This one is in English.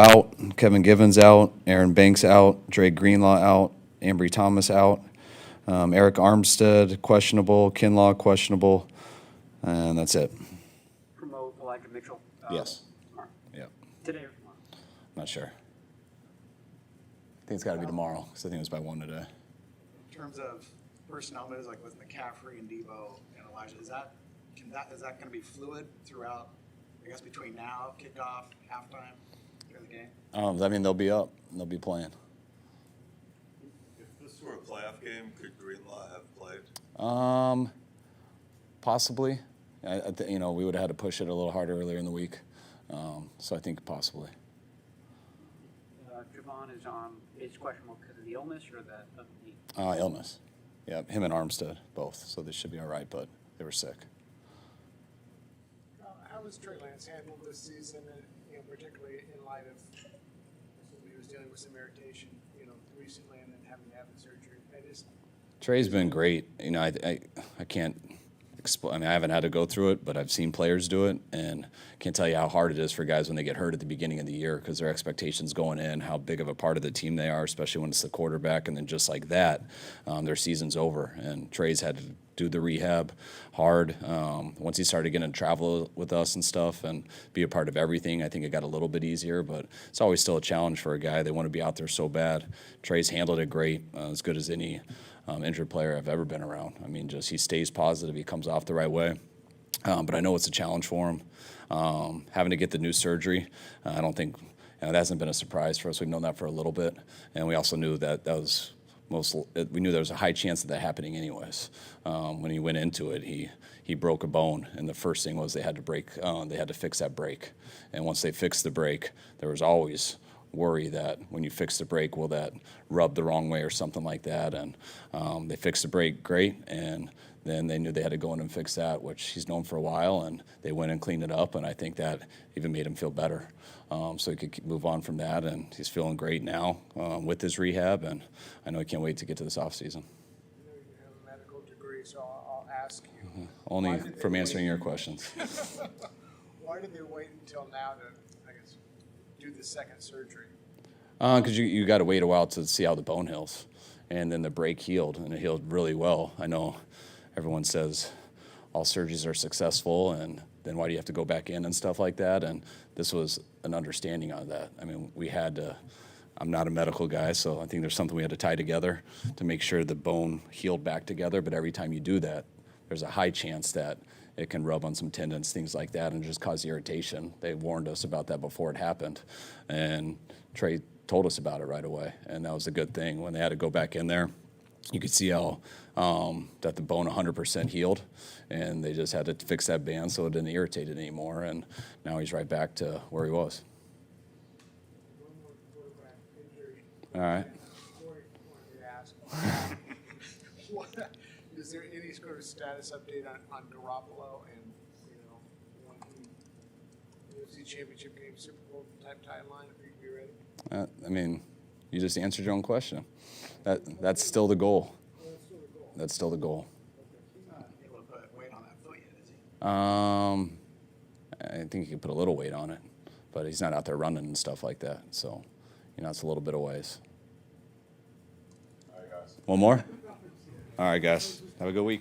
out, Kevin Givens out, Aaron Banks out, Dre Greenlaw out, Ambry Thomas out, Eric Armstead questionable, Kinlaw questionable, and that's it. Promote Elijah Mitchell. Yes. Tomorrow. Yeah. Today or tomorrow? Not sure. I think it's got to be tomorrow because I think it was by 1 today. In terms of personnel moves, like with McCaffrey and Debo and Elijah, is that going to be fluid throughout, I guess, between now, kickoff, halftime, during the game? I mean, they'll be up and they'll be playing. If this were a playoff game, could Greenlaw have played? Possibly. We would have had to push it a little harder earlier in the week. So I think possibly. Javon is questionable because of the illness or the knee? Illness. Yeah, him and Armstead, both. So they should be all right, but they were sick. How was Trey Lance handled this season, particularly in light of he was dealing with some irritation, recently, and then having to have the surgery? Trey's been great. I can't explain. I mean, I haven't had to go through it, but I've seen players do it, and can't tell you how hard it is for guys when they get hurt at the beginning of the year because their expectations going in, how big of a part of the team they are, especially when it's the quarterback, and then just like that, their season's over. And Trey's had to do the rehab hard. Once he started getting to travel with us and stuff and be a part of everything, I think it got a little bit easier, but it's always still a challenge for a guy. They want to be out there so bad. Trey's handled it great, as good as any injured player I've ever been around. I mean, just he stays positive. He comes off the right way. But I know it's a challenge for him. Having to get the new surgery, I don't think that hasn't been a surprise for us. We've known that for a little bit, and we also knew that was we knew there was a high chance of that happening anyways. When he went into it, he broke a bone, and the first thing was they had to fix that break. And once they fixed the break, there was always worry that when you fix the break, will that rub the wrong way or something like that. And they fixed the break great, and then they knew they had to go in and fix that, which he's known for a while, and they went and cleaned it up, and I think that even made him feel better. So he could move on from that, and he's feeling great now with his rehab, and I know he can't wait to get to this offseason. I know you have a medical degree, so I'll ask you. Only from answering your questions. Why did they wait until now to, I guess, do the second surgery? Because you got to wait a while to see how the bone heals, and then the break healed, and it healed really well. I know everyone says all surgeries are successful, and then why do you have to go back in and stuff like that? And this was an understanding on that. I mean, we had to. I'm not a medical guy, so I think there's something we had to tie together to make sure the bone healed back together. But every time you do that, there's a high chance that it can rub on some tendons, things like that, and just cause irritation. They warned us about that before it happened, and Trey told us about it right away, and that was a good thing. When they had to go back in there, you could see how that the bone 100% healed, and they just had to fix that band so it didn't irritate it anymore, and now he's right back to where he was. One more quarterback injury. All right. Corey wanted to ask, is there any sort of status update on Garoppolo and, when the UFC championship game, Super Bowl type timeline, if you can be ready? I mean, you just answered your own question. That's still the goal. That's still the goal. He's not able to put weight on that foot yet, is he? I think he can put a little weight on it, but he's not out there running and stuff like that. So, it's a little bit of ways. All right, guys. One more? All right, guys. Have a good weekend.